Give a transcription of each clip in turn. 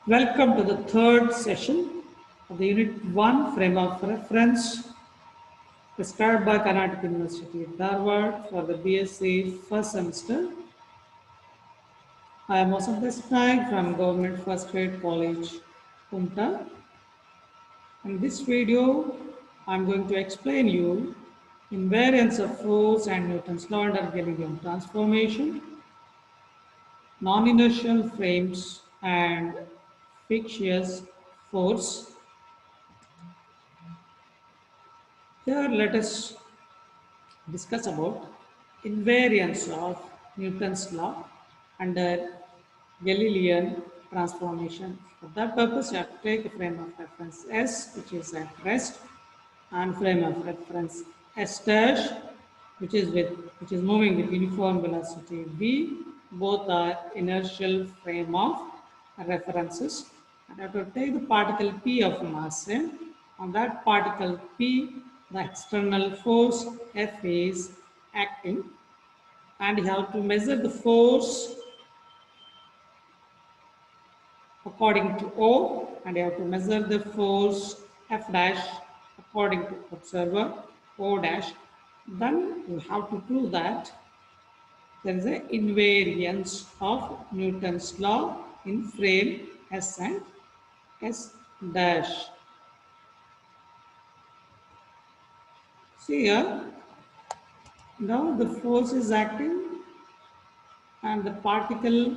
Welcome to the third session of the Unit 1 Frame of Reference prescribed by Karnataka University, Dharwad for the BSc first semester. I am Mosam Desai from Government First Grade College, Punta. In this video, I am going to explain you invariance of force and Newton's law under Galilean transformation, non-inertial frames and fictitious force. Here, let us discuss about invariance of Newton's law under Galilean transformation. For that purpose, you have to take a frame of reference S, which is at rest, and frame of reference S dash, which is moving with uniform velocity v. Both are inertial frame of references. And I have to take the particle P of mass m. On that particle P, the external force F is acting, and you have to measure the force according to O, and you have to measure the force F dash according to observer O dash. Then you have to prove that there is an invariance of Newton's law in frame S and S dash. See here, now the force is acting and the particle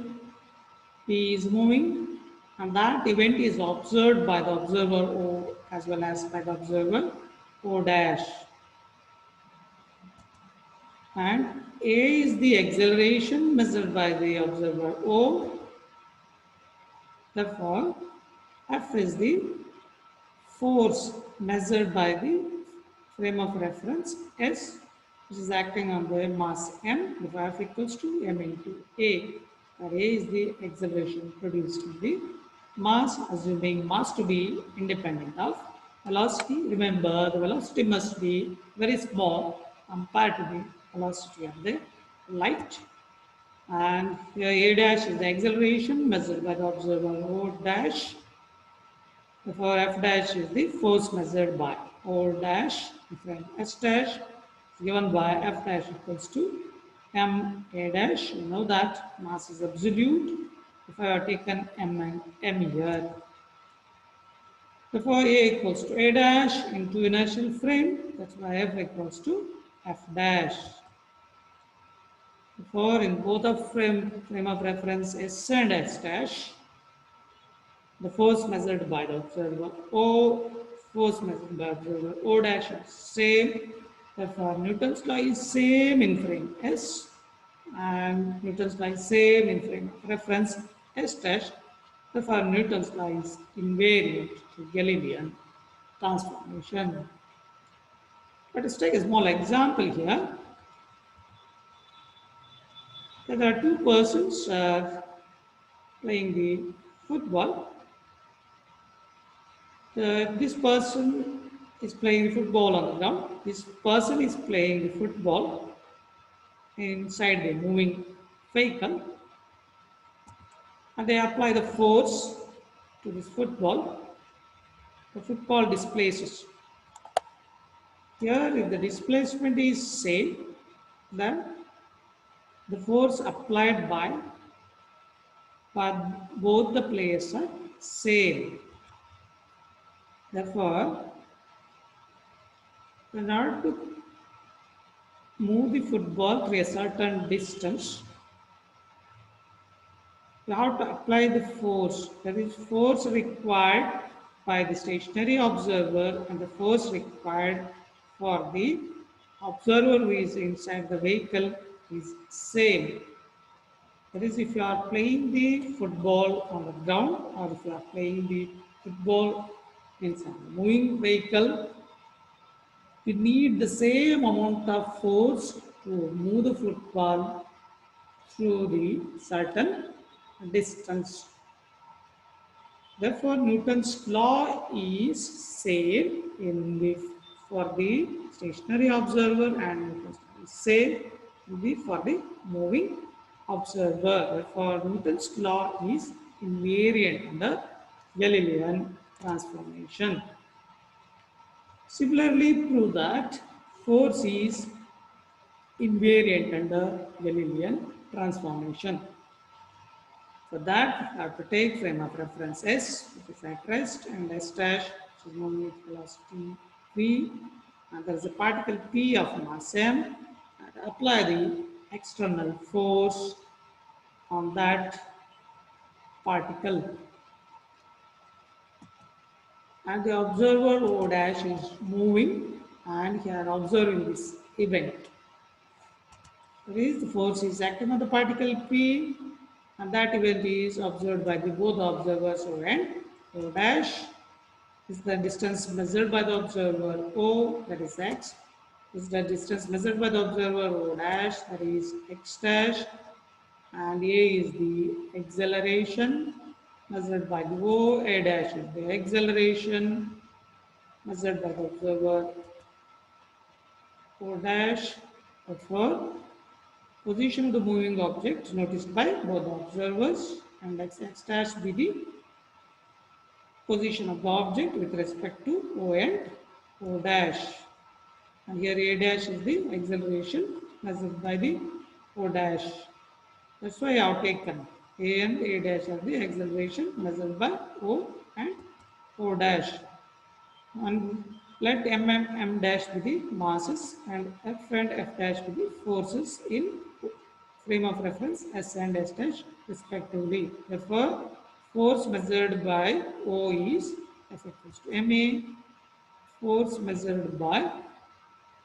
P is moving, and that event is observed by the observer O as well as by the observer O dash. And A is the acceleration measured by the observer O. Therefore, F is the force measured by the frame of reference S, which is acting on the mass m. Therefore, F equals to m into A, where A is the acceleration produced in the mass, assuming mass to be independent of velocity. Remember, the velocity must be very small compared to the velocity of the light. And here A dash is the acceleration measured by the observer O dash. Therefore, F dash is the force measured by O dash. Different S dash is given by F dash equals to M A dash. You know that mass is absolute. If I have taken M and M here, therefore A equals to A dash into inertial frame. That's why F equals to F dash. Therefore, in both of frame of reference S and S dash, the force measured by the observer O, force measured by observer O dash is same. Therefore, Newton's law is same in frame S, and Newton's law is same in frame of reference S dash. Therefore, Newton's law is invariant to Galilean transformation. Let us take a small example here. There are two persons playing the football. This person is playing football on the ground. This person is playing the football inside the moving vehicle. And they apply the force to this football. The football displaces. Here, if the displacement is same, then the force applied by both the players are same. Therefore, in order to move the football to a certain distance, you have to apply the force. That is, force required by the stationary observer and the force required for the observer who is inside the vehicle is same. That is, if you are playing the football on the ground, or if you are playing the football inside a moving vehicle, you need the same amount of force to move the football through the certain distance. Therefore, Newton's law is same for the stationary observer, and Newton's law is same for the moving observer. Therefore, Newton's law is invariant under Galilean transformation. Similarly, prove that force is invariant under Galilean transformation. For that, I have to take frame of reference S, which is at rest, and S dash, which is moving with velocity v, and there is a particle P of mass m, and apply the external force on that particle. And the observer O dash is moving and here observing this event. The force is acting on the particle P and that event is observed by the both observers O and O dash is the distance measured by the observer O, that is x, is the distance measured by the observer O dash, that is x dash, and A is the acceleration measured by the O, A dash is the acceleration measured by the observer O dash. Therefore, position of the moving object noticed by both the observers, and x dash be the position of the object with respect to O and O dash. And here A dash is the acceleration measured by the O dash. That's why I have taken A and A dash are the acceleration measured by O and O dash. And let M and M dash be the masses and F and F dash be the forces in frame of reference S and S dash respectively. Therefore, force measured by O is F equals to MA, force measured by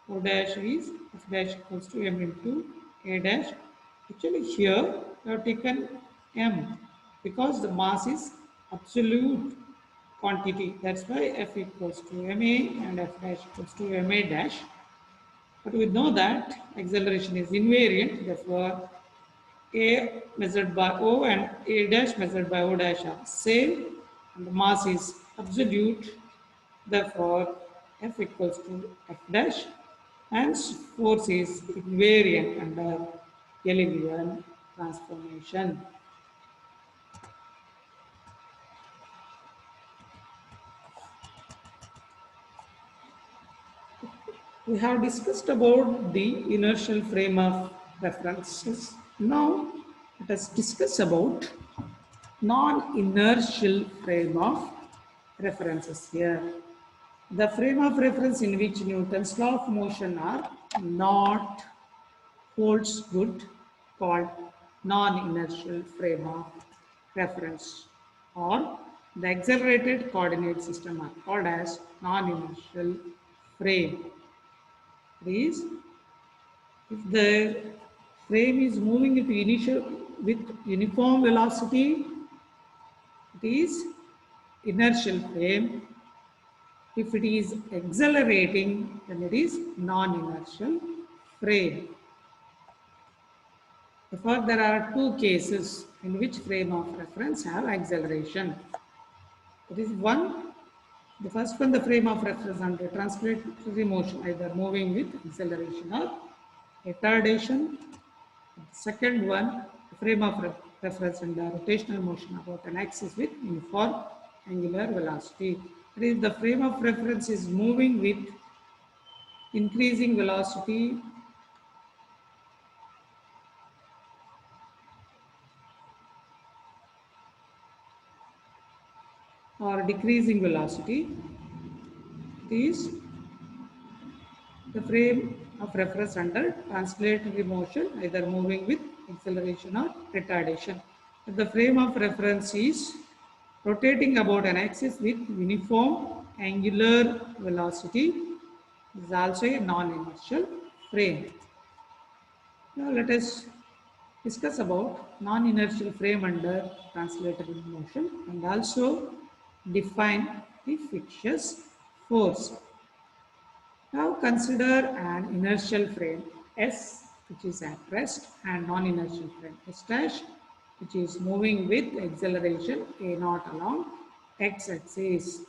O dash is F dash equals to M into A dash. Actually here we have taken M because the mass is absolute quantity. That's why F equals to MA and F dash equals to MA dash. But we know that acceleration is invariant. Therefore, A measured by O and A dash measured by O dash are same and the mass is absolute. Therefore, F equals to F dash and force is invariant under Galilean transformation. We have discussed about the inertial frame of references. Now, let us discuss about non-inertial frame of references here. The frame of reference in which Newton's law of motion are not holds good called non-inertial frame of reference, or the accelerated coordinate system are called as non-inertial frame. Is if the frame is moving with uniform velocity, it is inertial frame. If it is accelerating, then it is non-inertial frame. Therefore, there are two cases in which frame of reference have acceleration. It is one, the first one, the frame of reference under translatory motion, either moving with acceleration or retardation. The second one, the frame of reference under rotational motion about an axis with uniform angular velocity. That is, the frame of reference is moving with increasing velocity or decreasing velocity. It is the frame of reference under translatory motion, either moving with acceleration or retardation. If the frame of reference is rotating about an axis with uniform angular velocity, is also a non-inertial frame. Now let us discuss about non-inertial frame under translatory motion and also define the frictious force. Now consider an inertial frame S, which is at rest, and non-inertial frame S dash, which is moving with acceleration A naught along x-axis.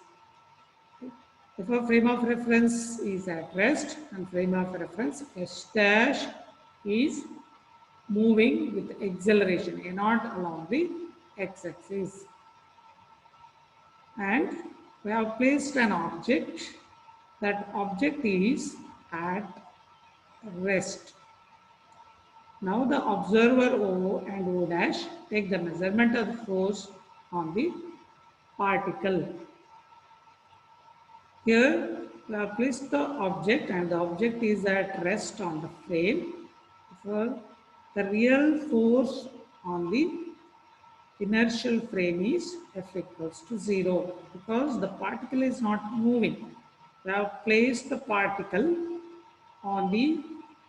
Therefore, frame of reference is at rest and frame of reference S dash is moving with acceleration A naught along the x-axis. and we have placed an object. That object is at rest. Now the observer O and O dash take the measurement of the force on the particle. Here we have placed the object and the object is at rest on the frame. For the real force on the inertial frame is F equals to 0 because the particle is not moving. We have placed the particle on the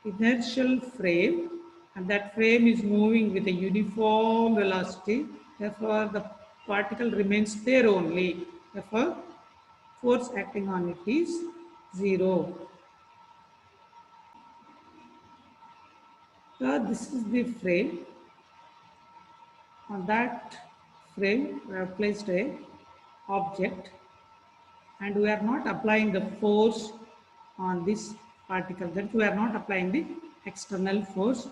inertial frame and that frame is moving with a uniform velocity. Therefore, the particle remains there only. Therefore, force acting on it is 0. So, this is the frame. On that frame, we have placed a object and we are not applying the force on this particle, that we are not applying the external force,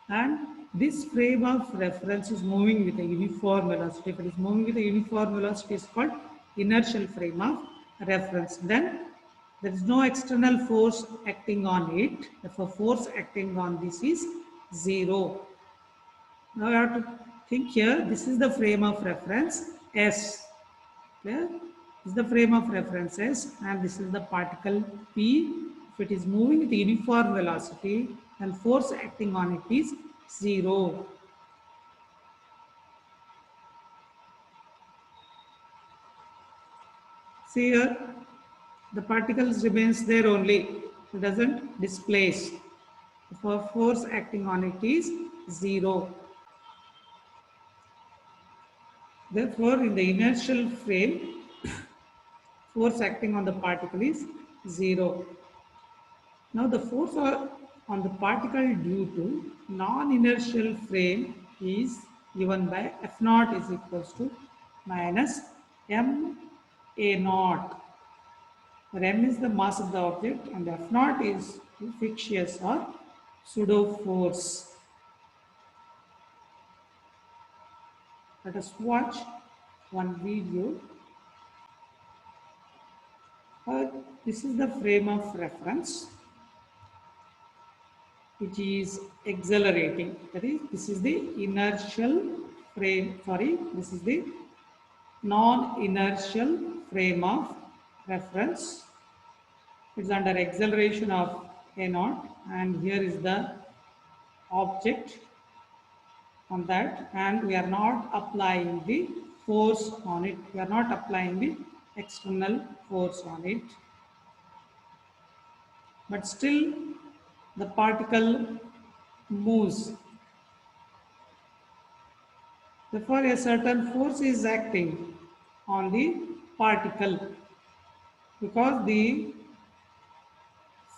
and this frame of reference is moving with a uniform velocity. If it is moving with a uniform velocity, is called inertial frame of reference. Then there is no external force acting on it, therefore force acting on this is 0. Now you have to think here, this is the frame of reference S. Clear? This is the frame of reference S and this is the particle P. If it is moving with uniform velocity, then force acting on it is 0. See here, the particles remains there only. It doesn't displace. For force acting on it is 0. Therefore, in the inertial frame, force acting on the particle is 0. Now the force on the particle due to non-inertial frame is given by F naught is equals to minus m a naught, where m is the mass of the object and F naught is fictitious or pseudo force. Let us watch one video. This is the frame of reference which is accelerating. That is, this is the inertial frame, this is the non-inertial frame of reference. It's under acceleration of a naught and here is the object on that and we are not applying the force on it. We are not applying the external force on it. But still the particle moves. Therefore, a certain force is acting on the particle because the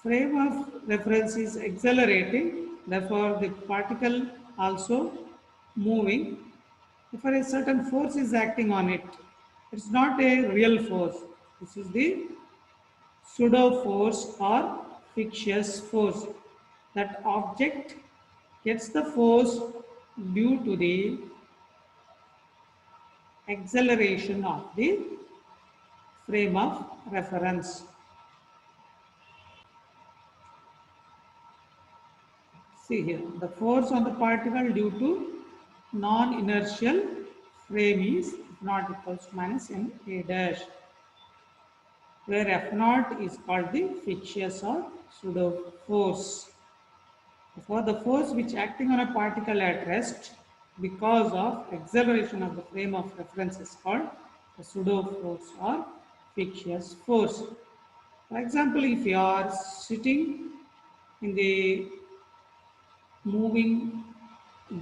frame of reference is accelerating. Therefore, the particle also moving. Therefore, a certain force is acting on it. It's not a real force. This is the pseudo force or fictitious force. That object gets the force due to the acceleration of the frame of reference. See here, the force on the particle due to non-inertial frame is naught equals to minus m a dash, where F naught is called the fictitious or pseudo force. Therefore, the force which acting on a particle at rest because of acceleration of the frame of reference is called the pseudo force or fictitious force. For example, if you are sitting in the moving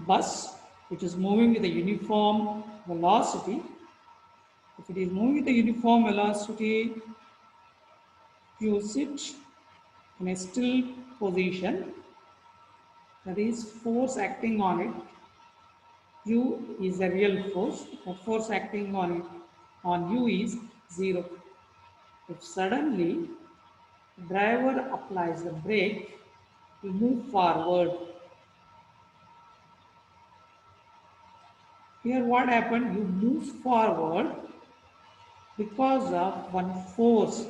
bus which is moving with a uniform velocity, if it is moving with a uniform velocity, you sit in a still position, that is force acting on it. U is a real force. The force acting on U is 0. If suddenly driver applies the brake, you move forward. Here what happened? You move forward because of one force.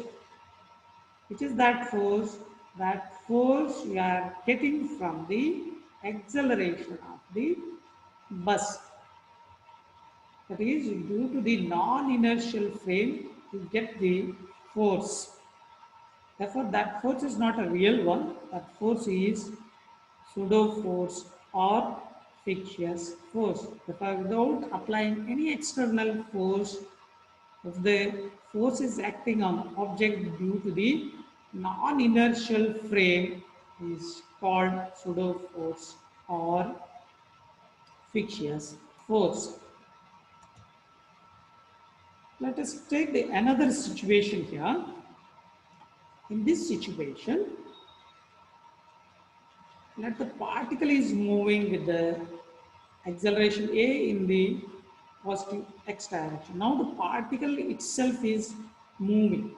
Which is that force? That force we are getting from the acceleration of the bus. That is due to the non-inertial frame, you get the force. Therefore, that force is not a real one. That force is pseudo force or fictitious force. Therefore, without applying any external force, if the force is acting on object due to the non-inertial frame is called pseudo force or fictitious force. Let us take another situation here. In this situation, let the particle is moving with the acceleration a in the positive x direction. Now the particle itself is moving.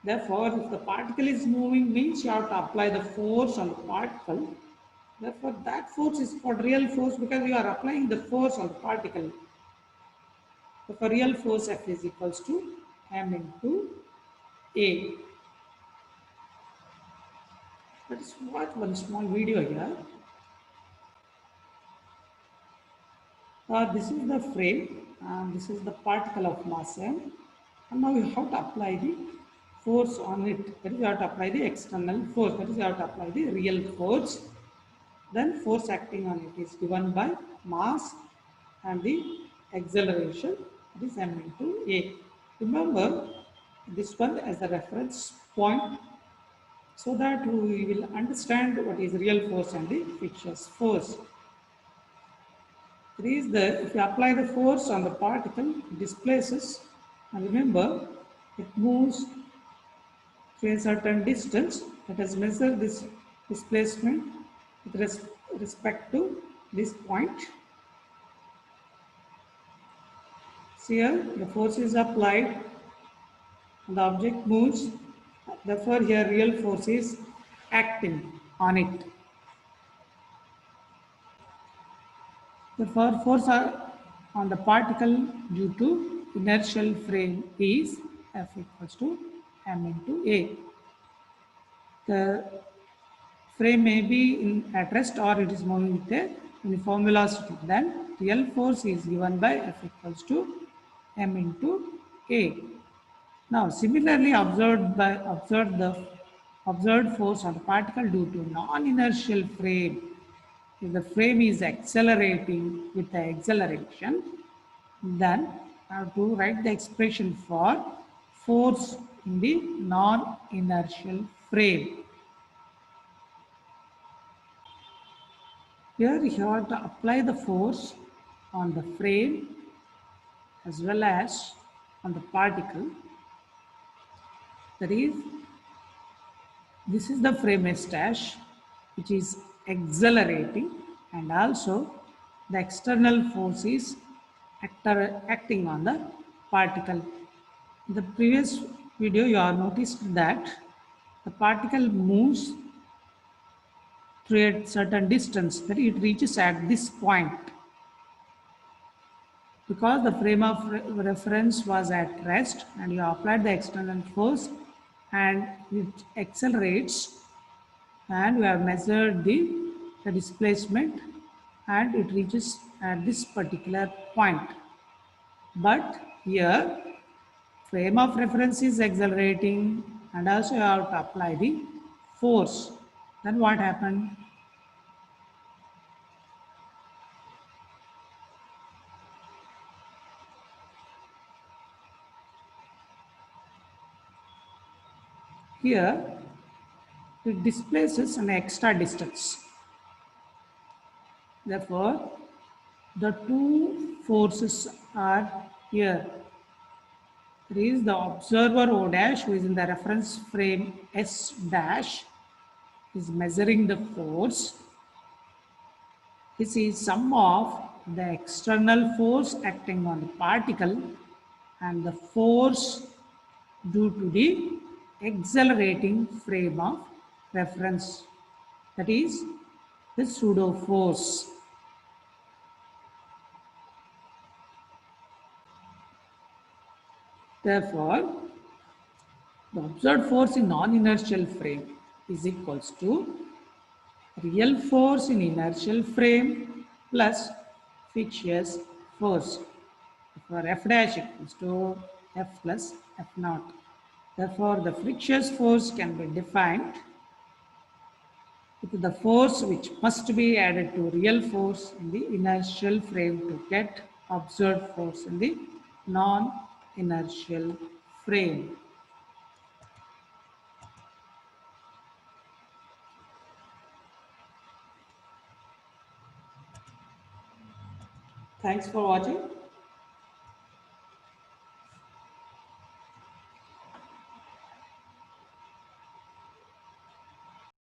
Therefore, if the particle is moving means you have to apply the force on the particle. Therefore, that force is called real force because you are applying the force on the particle. Therefore, real force F is equals to m into A. Let us watch one small video here. This is the frame and this is the particle of mass m. And now you have to apply the force on it. That is, you have to apply the external force. That is, you have to apply the real force. Then force acting on it is given by mass and the acceleration, that is m into A. Remember this one as a reference point so that we will understand what is real force and the fictitious force. There is if you apply the force on the particle, it displaces, and remember it moves to a certain distance. Let us measure this displacement with respect to this point. So here the force is applied and the object moves. Therefore, here real force is acting on it. Therefore, force on the particle due to inertial frame is F equals to m into A. The frame may be at rest or it is moving with a uniform velocity. Then real force is given by F equals to m into A. Now, similarly, observed force on the particle due to non-inertial frame. If the frame is accelerating with the acceleration, then I have to write the expression for force in the non-inertial frame. Here you have to apply the force on the frame as well as on the particle. That is, this is the frame S dash which is accelerating, and also the external force is acting on the particle. In the previous video you have noticed that the particle moves through a certain distance, that it reaches at this point. Because the frame of reference was at rest and you applied the external force and it accelerates, and we have measured the displacement and it reaches at this particular point. But here frame of reference is accelerating and also you have to apply the force. Then what happened? Here it displaces an extra distance. Therefore, the two forces are here. There is the observer O dash who is in the reference frame S dash is measuring the force. This is sum of the external force acting on the particle and the force due to the accelerating frame of reference. That is the pseudo force. Therefore, the observed force in non-inertial frame is equals to real force in inertial frame plus fictitious force. For F dash equals to F plus F naught. Therefore, the frictious force can be defined with the force which must be added to real force in the inertial frame to get observed force in the non-inertial frame. Thanks for watching.